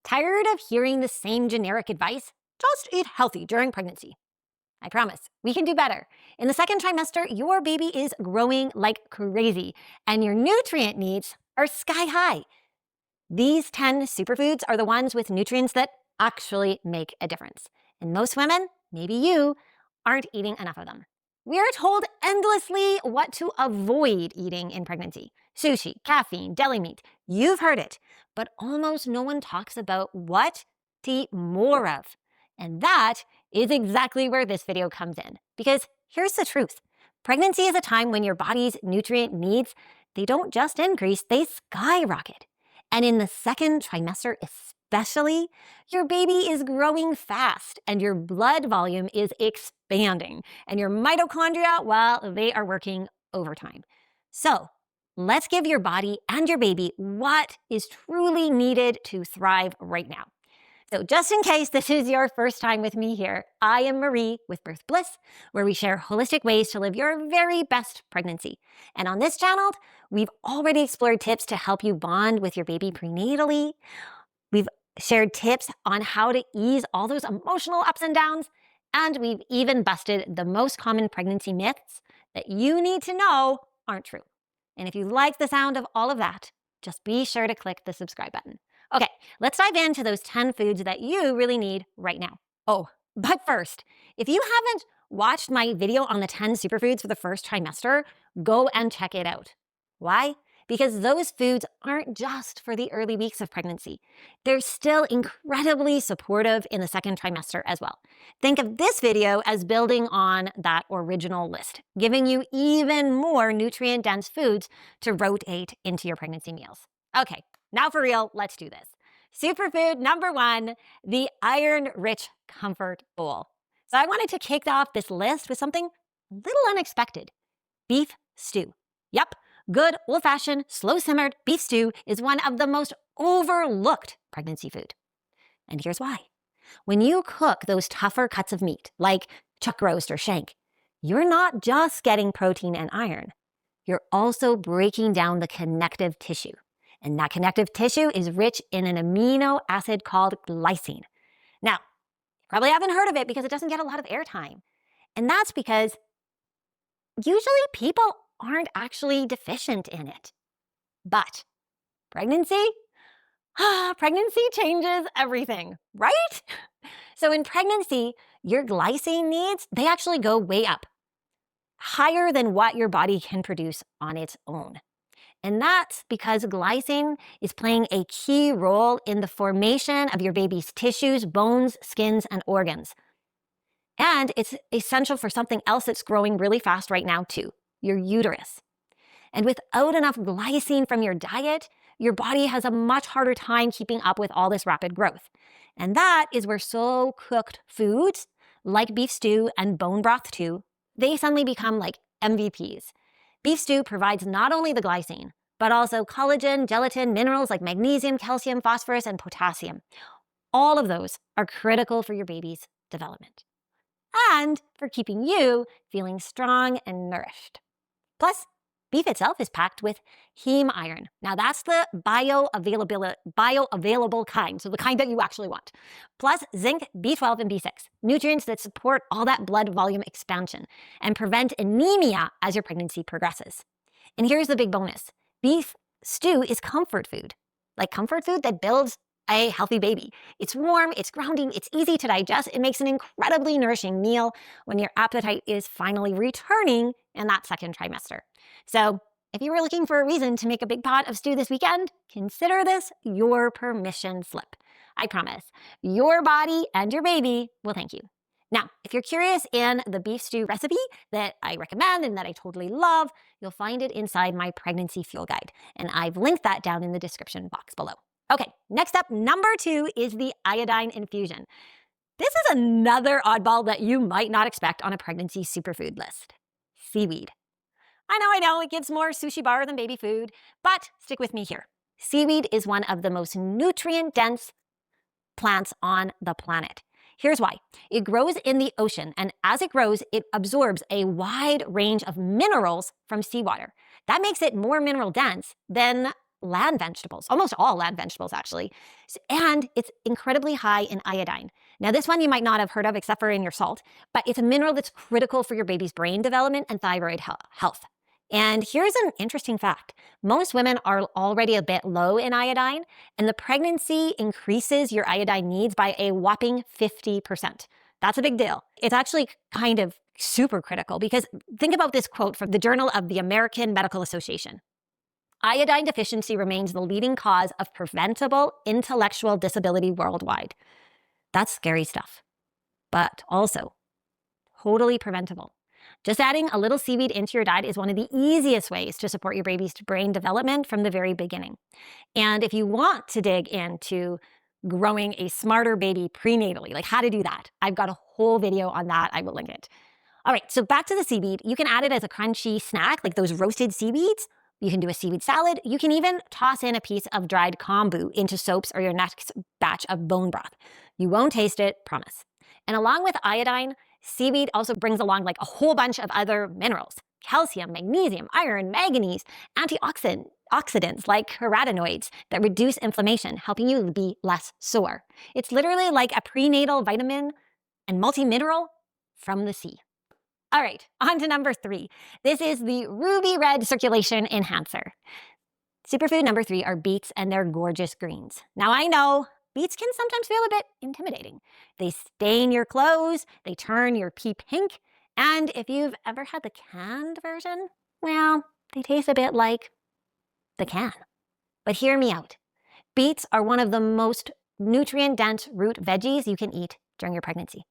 Tired of hearing the same generic advice? Just eat healthy during pregnancy. I promise, we can do better. In the second trimester, your baby is growing like crazy, and your nutrient needs are sky high. These 10 superfoods are the ones with nutrients that actually make a difference. And most women, maybe you, aren't eating enough of them. We are told endlessly what to avoid eating in pregnancy. Sushi, caffeine, deli meat. You've heard it. But almost no one talks about what to eat more of. And that is exactly where this video comes in. Because here's the truth. Pregnancy is a time when your body's nutrient needs, they don't just increase, they skyrocket. And in the second trimester especially, your baby is growing fast and your blood volume is expanding. And your mitochondria, well, they are working overtime. So let's give your body and your baby what is truly needed to thrive right now. So just in case this is your first time with me here, I am Marie with Birth Bliss, where we share holistic ways to live your very best pregnancy. And on this channel, we've already explored tips to help you bond with your baby prenatally. We've shared tips on how to ease all those emotional ups and downs. And we've even busted the most common pregnancy myths that you need to know aren't true. And if you like the sound of all of that, just be sure to click the subscribe button. Okay, let's dive into those 10 foods that you really need right now. Oh, but first, if you haven't watched my video on the 10 superfoods for the first trimester, go and check it out. Why? Because those foods aren't just for the early weeks of pregnancy. They're still incredibly supportive in the second trimester as well. Think of this video as building on that original list, giving you even more nutrient-dense foods to rotate into your pregnancy meals. Okay, now for real, let's do this. Superfood number 1, the iron-rich comfort bowl. So I wanted to kick off this list with something a little unexpected. Beef stew. Yep, good old-fashioned, slow-simmered beef stew is one of the most overlooked pregnancy food. And here's why. When you cook those tougher cuts of meat, like chuck roast or shank, you're not just getting protein and iron. You're also breaking down the connective tissue. And that connective tissue is rich in an amino acid called glycine. Now, you probably haven't heard of it because it doesn't get a lot of airtime. And that's because usually people aren't actually deficient in it. But pregnancy? Pregnancy changes everything, right? So in pregnancy, your glycine needs, they actually go way up, higher than what your body can produce on its own. And that's because glycine is playing a key role in the formation of your baby's tissues, bones, skins, and organs. And it's essential for something else that's growing really fast right now too, your uterus. And without enough glycine from your diet, your body has a much harder time keeping up with all this rapid growth. And that is where slow-cooked foods like beef stew and bone broth too, they suddenly become like MVPs. Beef stew provides not only the glycine, but also collagen, gelatin, minerals like magnesium, calcium, phosphorus, and potassium. All of those are critical for your baby's development and for keeping you feeling strong and nourished. Plus, beef itself is packed with heme iron. Now that's the bioavailable kind, so the kind that you actually want. Plus zinc, B12, and B6, nutrients that support all that blood volume expansion and prevent anemia as your pregnancy progresses. And here's the big bonus. Beef stew is comfort food, like comfort food that builds a healthy baby. It's warm, it's grounding, it's easy to digest. It makes an incredibly nourishing meal when your appetite is finally returning in that second trimester. So if you were looking for a reason to make a big pot of stew this weekend, consider this your permission slip. I promise, your body and your baby will thank you. Now, if you're curious in the beef stew recipe that I recommend and that I totally love, you'll find it inside my pregnancy fuel guide. And I've linked that down in the description box below. Okay, next up, number 2 is the iodine infusion. This is another oddball that you might not expect on a pregnancy superfood list. Seaweed. I know, it gives more sushi bar than baby food, but stick with me here. Seaweed is one of the most nutrient-dense plants on the planet. Here's why. It grows in the ocean, and as it grows, it absorbs a wide range of minerals from seawater. That makes it more mineral dense than land vegetables, almost all land vegetables actually, and it's incredibly high in iodine. Now this one you might not have heard of except for in your salt, but it's a mineral that's critical for your baby's brain development and thyroid health. And here's an interesting fact. Most women are already a bit low in iodine, and the pregnancy increases your iodine needs by a whopping 50%. That's a big deal. It's actually kind of super critical because think about this quote from the Journal of the American Medical Association. Iodine deficiency remains the leading cause of preventable intellectual disability worldwide. That's scary stuff, but also totally preventable. Just adding a little seaweed into your diet is one of the easiest ways to support your baby's brain development from the very beginning. And if you want to dig into growing a smarter baby prenatally, like how to do that, I've got a whole video on that. I will link it. All right, so back to the seaweed. You can add it as a crunchy snack, like those roasted seaweeds. You can do a seaweed salad. You can even toss in a piece of dried kombu into soaps or your next batch of bone broth. You won't taste it, promise. And along with iodine, seaweed also brings along like a whole bunch of other minerals: calcium, magnesium, iron, manganese, antioxidants like carotenoids that reduce inflammation, helping you be less sore. It's literally like a prenatal vitamin and multi-mineral from the sea. All right, on to number 3. This is the Rudy-Red circulation enhancer. Superfood number 3 are beets and their gorgeous greens. Now I know beets can sometimes feel a bit intimidating. They stain your clothes, they turn your pea pink, and if you've ever had the canned version, well, they taste a bit like the can. But hear me out. Beets are one of the most nutrient-dense root veggies you can eat during your pregnancy.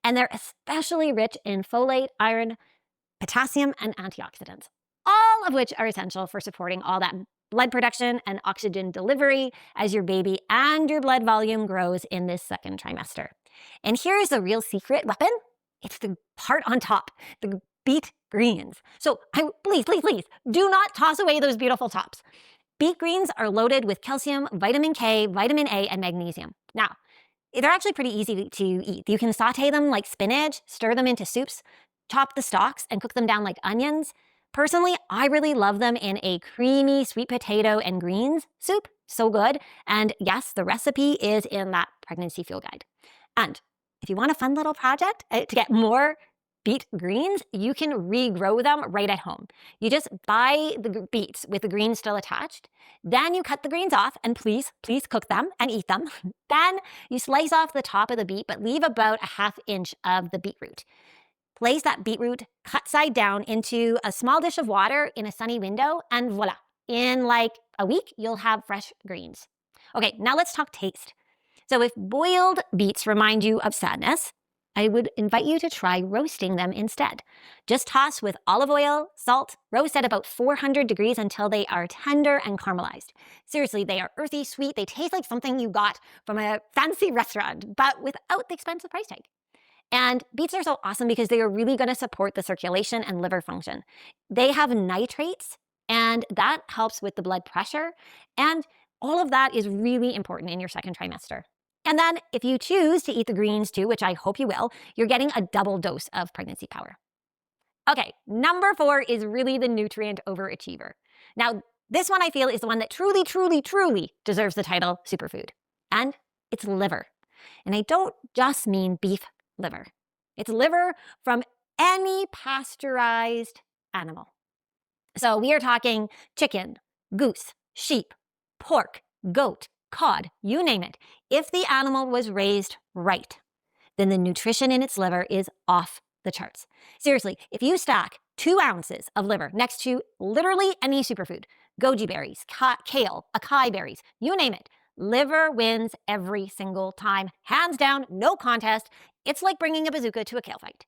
And they're especially rich in folate, iron, potassium, and antioxidants, all of which are essential for supporting all that blood production and oxygen delivery as your baby and your blood volume grows in this second trimester. And here's the real secret weapon. It's the part on top, the beet greens. So please, do not toss away those beautiful tops. Beet greens are loaded with calcium, vitamin K, vitamin A, and magnesium. Now, they're actually pretty easy to eat. You can saute them like spinach, stir them into soups, chop the stalks, and cook them down like onions. Personally, I really love them in a creamy sweet potato and greens soup. So good. And yes, the recipe is in that pregnancy fuel guide. And if you want a fun little project to get more beet greens, you can regrow them right at home. You just buy the beets with the greens still attached. Then you cut the greens off and please cook them and eat them. Then you slice off the top of the beet, but leave about a ½ inch of the beetroot. Place that beetroot cut side down into a small dish of water in a sunny window, and voila. In like a week, you'll have fresh greens. Okay, now let's talk taste. So if boiled beets remind you of sadness, I would invite you to try roasting them instead. Just toss with olive oil, salt, roast at about 400 degrees until they are tender and caramelized. Seriously, they are earthy, sweet. They taste like something you got from a fancy restaurant, but without the expensive price tag. And beets are so awesome because they are really going to support the circulation and liver function. They have nitrates, and that helps with the blood pressure. And all of that is really important in your second trimester. And then if you choose to eat the greens too, which I hope you will, you're getting a double dose of pregnancy power. Okay, number 4 is really the nutrient overachiever. Now, this one I feel is the one that truly deserves the title superfood. And it's liver. And I don't just mean beef liver. It's liver from any pasteurized animal. So we are talking chicken, goose, sheep, pork, goat, cod, you name it. If the animal was raised right, then the nutrition in its liver is off the charts. Seriously, if you stack 2 ounces of liver next to literally any superfood, goji berries, kale, acai berries, you name it, liver wins every single time. Hands down, no contest. It's like bringing a bazooka to a kale fight.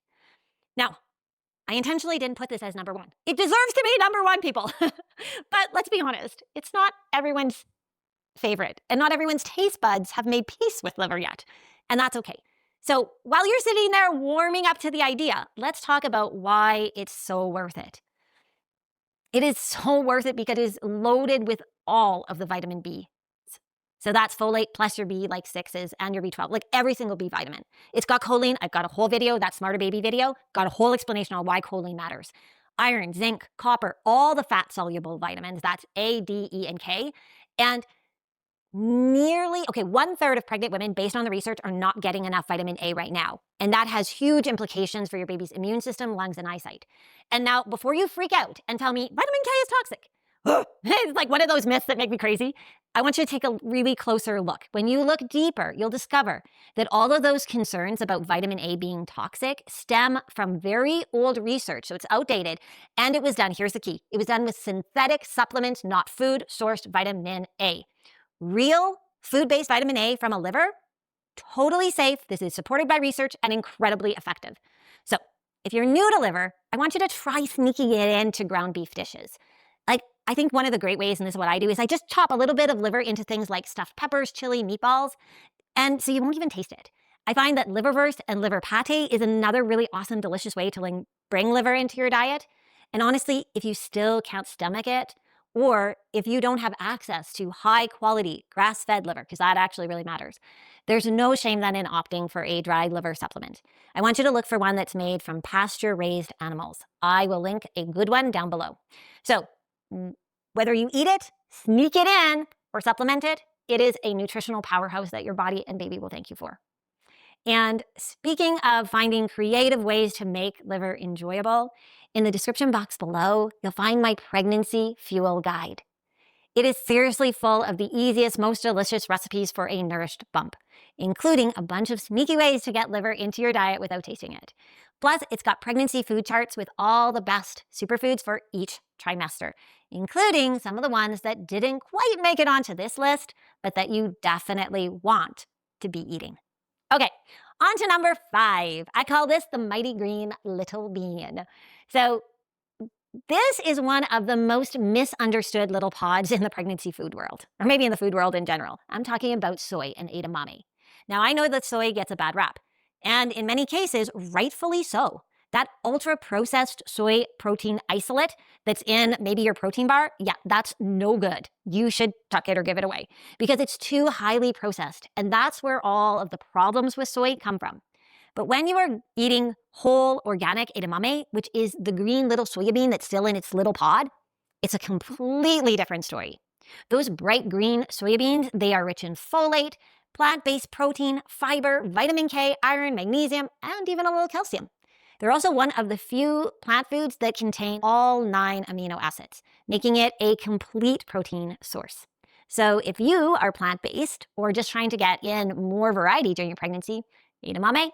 Now, I intentionally didn't put this as number 1. It deserves to be number 1, people. But let's be honest, it's not everyone's favorite, and not everyone's taste buds have made peace with liver yet, and that's okay. So while you're sitting there warming up to the idea, let's talk about why it's so worth it. It is so worth it because it is loaded with all of the vitamin B. So that's folate plus your B like 6s and your B12, like every single B vitamin. It's got choline. I've got a whole video, that Smarter Baby video, got a whole explanation on why choline matters. iron, zinc, copper, all the fat-soluble vitamins. That's A, D, E, and K. And nearly, 1/3 of pregnant women, based on the research, are not getting enough vitamin A right now. And that has huge implications for your baby's immune system, lungs, and eyesight. And now, before you freak out and tell me vitamin K is toxic, it's like one of those myths that make me crazy, I want you to take a really closer look. When you look deeper, you'll discover that all of those concerns about vitamin A being toxic stem from very old research, so it's outdated, and it was done, here's the key, it was done with synthetic supplements, not food-sourced vitamin A. Real food-based vitamin A from a liver, totally safe. This is supported by research and incredibly effective. So if you're new to liver, I want you to try sneaking it into ground beef dishes. Like, I think one of the great ways, and this is what I do, is I just chop a little bit of liver into things like stuffed peppers, chili, meatballs, and so you won't even taste it. I find that liverwurst and liver pate is another really awesome, delicious way to bring liver into your diet. And honestly, if you still can't stomach it, or if you don't have access to high-quality grass-fed liver, because that actually really matters, there's no shame then in opting for a dried liver supplement. I want you to look for one that's made from pasture-raised animals. I will link a good one down below. So whether you eat it, sneak it in, or supplement it, it is a nutritional powerhouse that your body and baby will thank you for. And speaking of finding creative ways to make liver enjoyable, in the description box below, you'll find my pregnancy fuel guide. It is seriously full of the easiest, most delicious recipes for a nourished bump, including a bunch of sneaky ways to get liver into your diet without tasting it. Plus, it's got pregnancy food charts with all the best superfoods for each trimester, including some of the ones that didn't quite make it onto this list, but that you definitely want to be eating. Okay, on to number 5. I call this the mighty green little bean. So this is one of the most misunderstood little pods in the pregnancy food world, or maybe in the food world in general. I'm talking about soy and edamame. Now, I know that soy gets a bad rap, and in many cases, rightfully so. That ultra-processed soy protein isolate that's in maybe your protein bar, yeah, that's no good. You should tuck it or give it away because it's too highly processed, and that's where all of the problems with soy come from. But when you are eating whole organic edamame, which is the green little soybean that's still in its little pod, it's a completely different story. Those bright green soybeans, they are rich in folate, plant-based protein, fiber, vitamin K, iron, magnesium, and even a little calcium. They're also one of the few plant foods that contain all 9 amino acids, making it a complete protein source. So if you are plant-based or just trying to get in more variety during your pregnancy, edamame,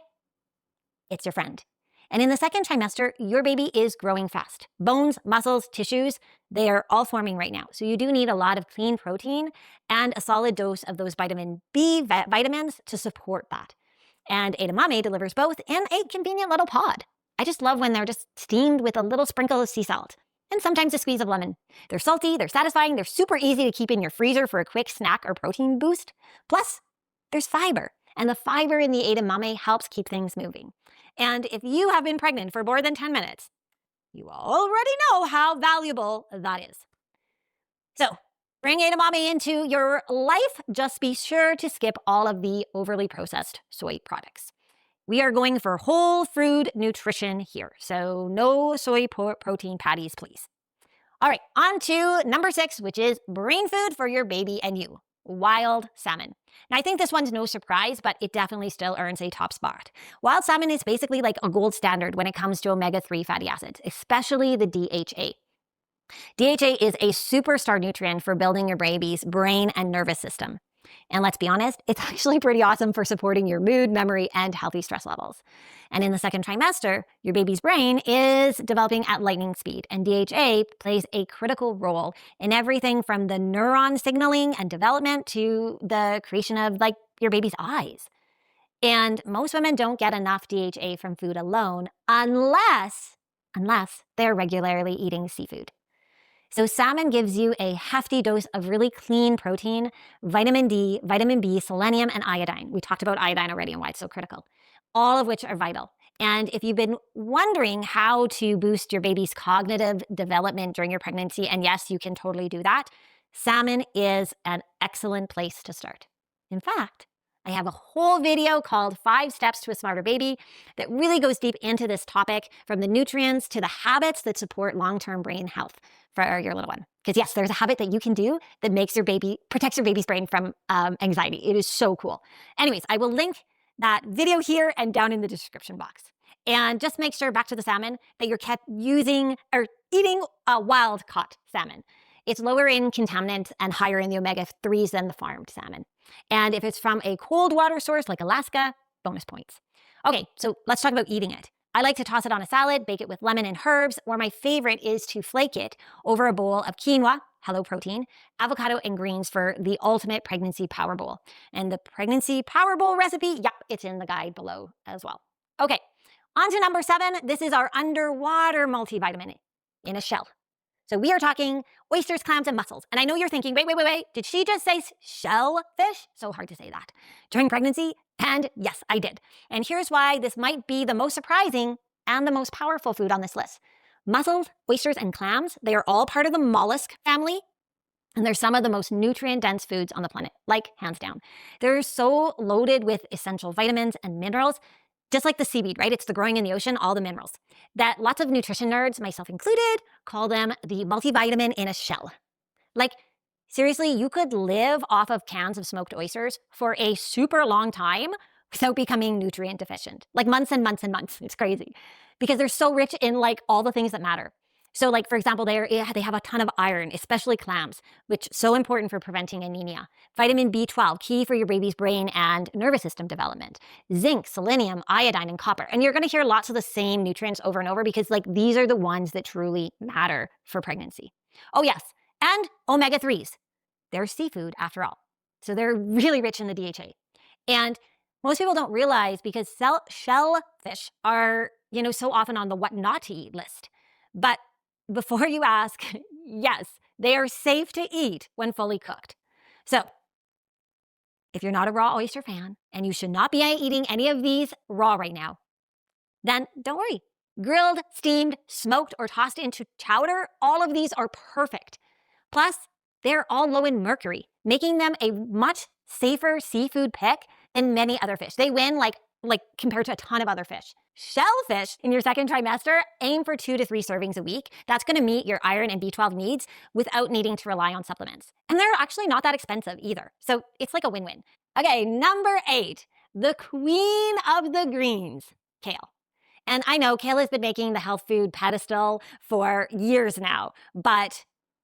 it's your friend. And in the second trimester, your baby is growing fast. Bones, muscles, tissues, they are all forming right now. So you do need a lot of clean protein and a solid dose of those vitamin B vitamins to support that. And edamame delivers both in a convenient little pod. I just love when they're just steamed with a little sprinkle of sea salt and sometimes a squeeze of lemon. They're salty, they're satisfying, they're super easy to keep in your freezer for a quick snack or protein boost. Plus, there's fiber, and the fiber in the edamame helps keep things moving. And if you have been pregnant for more than 10 minutes, you already know how valuable that is. So, bring edamame into your life. Just be sure to skip all of the overly processed soy products. We are going for whole food nutrition here, so no soy protein patties, please. All right, on to number 6, which is brain food for your baby and you. Wild salmon. Now, I think this one's no surprise, but it definitely still earns a top spot. Wild salmon is basically like a gold standard when it comes to omega-3 fatty acids, especially the DHA. DHA is a superstar nutrient for building your baby's brain and nervous system. And let's be honest, it's actually pretty awesome for supporting your mood, memory, and healthy stress levels. And in the second trimester, your baby's brain is developing at lightning speed, and DHA plays a critical role in everything from the neuron signaling and development to the creation of your baby's eyes. And most women don't get enough DHA from food alone unless they're regularly eating seafood. So salmon gives you a hefty dose of really clean protein, vitamin D, vitamin B, selenium, and iodine. We talked about iodine already and why it's so critical, all of which are vital. And if you've been wondering how to boost your baby's cognitive development during your pregnancy, and yes, you can totally do that, salmon is an excellent place to start. In fact, I have a whole video called 5 Steps to a Smarter Baby that really goes deep into this topic, from the nutrients to the habits that support long-term brain health for your little one. Because yes, there's a habit that you can do that protects your baby's brain from anxiety. It is so cool. Anyways, I will link that video here and down in the description box. And just make sure, back to the salmon, that you're eating a wild caught salmon. It's lower in contaminant and higher in the omega-3s than the farmed salmon. And if it's from a cold water source like Alaska, bonus points. Okay, so let's talk about eating it. I like to toss it on a salad, bake it with lemon and herbs, or my favorite is to flake it over a bowl of quinoa, hello protein, avocado, and greens for the ultimate pregnancy power bowl. And the pregnancy power bowl recipe, yep, it's in the guide below as well. Okay, on to number 7. This is our underwater multivitamin in a shell. So we are talking oysters, clams, and mussels. And I know you're thinking, wait, did she just say shellfish? So hard to say that during pregnancy. And yes, I did. And here's why this might be the most surprising and the most powerful food on this list. Mussels, oysters, and clams, they are all part of the mollusk family. And they're some of the most nutrient-dense foods on the planet, like hands down. They're so loaded with essential vitamins and minerals, just like the seaweed, right? It's the growing in the ocean, all the minerals, that lots of nutrition nerds, myself included, call them the multivitamin in a shell. Like, seriously, you could live off of cans of smoked oysters for a super long time without becoming nutrient deficient. Like months and months and months. It's crazy. Because they're so rich in like all the things that matter. So like, for example, they have a ton of iron, especially clams, which is so important for preventing anemia. Vitamin B12, key for your baby's brain and nervous system development. Zinc, selenium, iodine, and copper. And you're going to hear lots of the same nutrients over and over because like these are the ones that truly matter for pregnancy. Oh yes, and omega-3s. They're seafood after all. So they're really rich in the DHA. And most people don't realize because shellfish are, so often on the what not to eat list. But before you ask, yes, they are safe to eat when fully cooked. So if you're not a raw oyster fan and you should not be eating any of these raw right now, then don't worry. Grilled, steamed, smoked, or tossed into chowder, all of these are perfect. Plus, they're all low in mercury, making them a much safer seafood pick than many other fish. They win like compared to a ton of other fish. Shellfish in your second trimester, aim for 2 to 3 servings a week. That's going to meet your iron and B12 needs without needing to rely on supplements. And they're actually not that expensive either. So it's like a win-win. Okay, number 8, the queen of the greens, kale. And I know kale has been making the health food pedestal for years now, but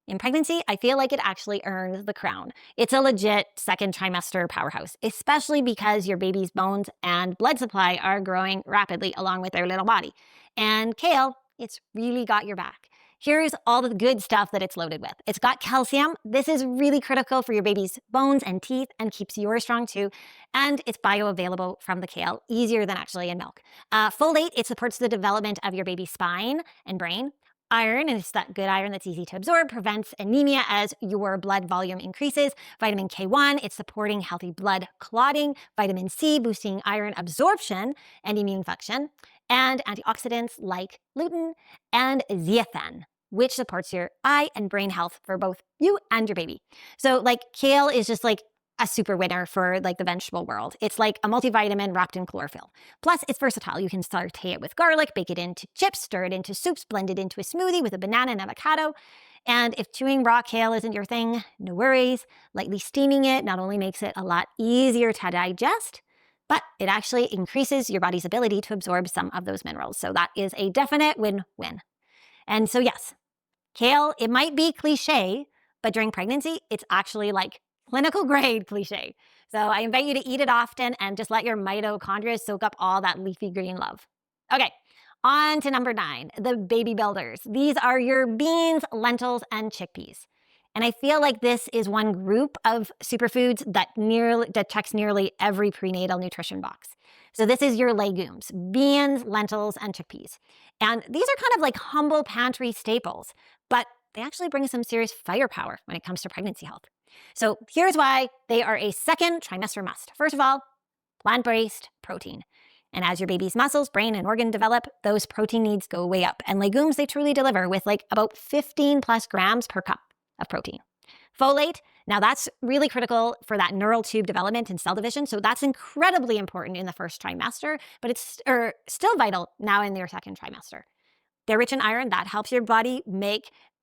in pregnancy, I feel like it actually earned the crown. It's a legit second trimester powerhouse, especially because your baby's bones and blood supply are growing rapidly along with their little body. And kale, it's really got your back. Here's all the good stuff that it's loaded with. It's got calcium. This is really critical for your baby's bones and teeth and keeps yours strong too. And it's bioavailable from the kale, easier than actually in milk. Folate, it supports the development of your baby's spine and brain. Iron, and it's that good iron that's easy to absorb, prevents anemia as your blood volume increases. Vitamin K1, it's supporting healthy blood clotting. Vitamin C, boosting iron absorption and immune function. And antioxidants like lutein and zeaxanthin, which supports your eye and brain health for both you and your baby. So like kale is just like a super winner for like the vegetable world. It's like a multivitamin wrapped in chlorophyll. Plus, it's versatile. You can saute it with garlic, bake it into chips, stir it into soups, blend it into a smoothie with a banana and avocado. And if chewing raw kale isn't your thing, no worries. Lightly steaming it not only makes it a lot easier to digest, but it actually increases your body's ability to absorb some of those minerals. So that is a definite win-win. And so yes, kale, it might be cliche, but during pregnancy, it's actually like clinical grade cliche. So I invite you to eat it often and just let your mitochondria soak up all that leafy green love. Okay, on to number 9, the baby builders. These are your beans, lentils, and chickpeas. And I feel like this is one group of superfoods that checks nearly every prenatal nutrition box. So this is your legumes, beans, lentils, and chickpeas. And these are kind of like humble pantry staples, but they actually bring some serious firepower when it comes to pregnancy health. So here's why they are a second trimester must. First of all, plant-based protein. And as your baby's muscles, brain, and organ develop, those protein needs go way up. And legumes, they truly deliver with like about 15 plus grams per cup of protein. Folate, now that's really critical for that neural tube development and cell division, so that's incredibly important in the first trimester, but it's still vital now in your second trimester. They're rich in iron. That helps your body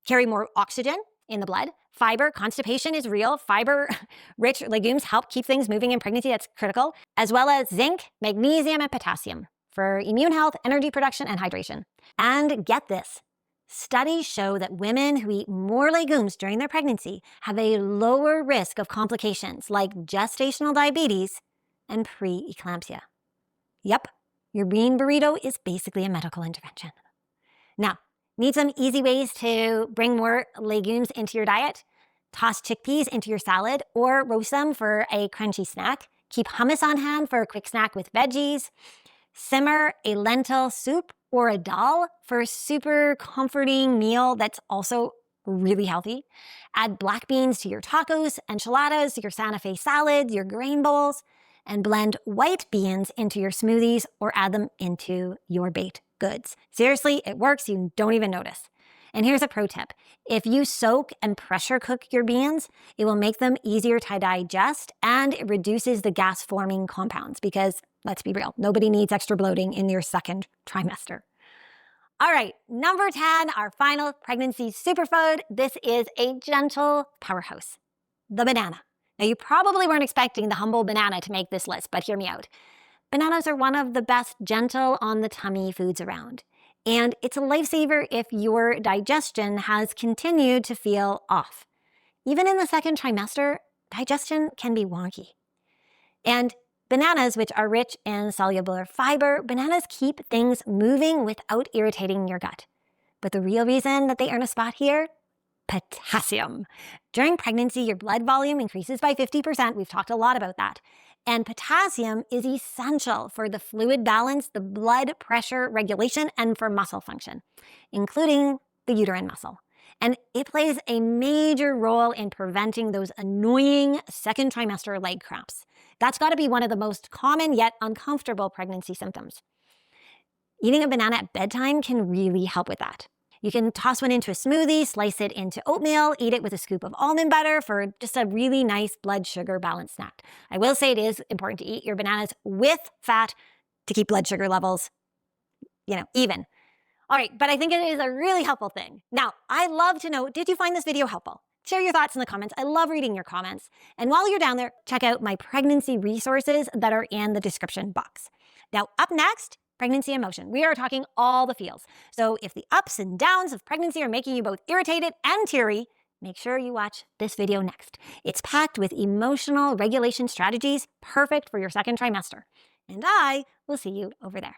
carry more oxygen in the blood. Fiber, constipation is real. Fiber-rich legumes help keep things moving in pregnancy. That's critical. As well as zinc, magnesium, and potassium for immune health, energy production, and hydration. And get this. Studies show that women who eat more legumes during their pregnancy have a lower risk of complications like gestational diabetes and preeclampsia. Yep, your bean burrito is basically a medical intervention. Now, need some easy ways to bring more legumes into your diet? Toss chickpeas into your salad or roast them for a crunchy snack. Keep hummus on hand for a quick snack with veggies. Simmer a lentil soup or a dal for a super comforting meal that's also really healthy. Add black beans to your tacos, enchiladas, your Santa Fe salads, your grain bowls, and blend white beans into your smoothies or add them into your baked goods. Seriously, it works. You don't even notice. And here's a pro tip. If you soak and pressure cook your beans, it will make them easier to digest and it reduces the gas-forming compounds because, let's be real, nobody needs extra bloating in your second trimester. All right, number 10, our final pregnancy superfood. This is a gentle powerhouse, the banana. Now, you probably weren't expecting the humble banana to make this list, but hear me out. Bananas are one of the best gentle on the tummy foods around. And it's a lifesaver if your digestion has continued to feel off. Even in the second trimester, digestion can be wonky. And bananas, which are rich in soluble fiber, bananas keep things moving without irritating your gut. But the real reason that they earn a spot here? Potassium. During pregnancy, your blood volume increases by 50%. We've talked a lot about that. And potassium is essential for the fluid balance, the blood pressure regulation, and for muscle function, including the uterine muscle. And it plays a major role in preventing those annoying second trimester leg cramps. That's got to be one of the most common yet uncomfortable pregnancy symptoms. Eating a banana at bedtime can really help with that. You can toss one into a smoothie, slice it into oatmeal, eat it with a scoop of almond butter for just a really nice blood sugar balanced snack. I will say it is important to eat your bananas with fat to keep blood sugar levels, even. All right, but I think it is a really helpful thing. Now, I love to know, did you find this video helpful? Share your thoughts in the comments. I love reading your comments. And while you're down there, check out my pregnancy resources that are in the description box. Now, up next, pregnancy emotion. We are talking all the feels. So if the ups and downs of pregnancy are making you both irritated and teary, make sure you watch this video next. It's packed with emotional regulation strategies, perfect for your second trimester. And I will see you over there.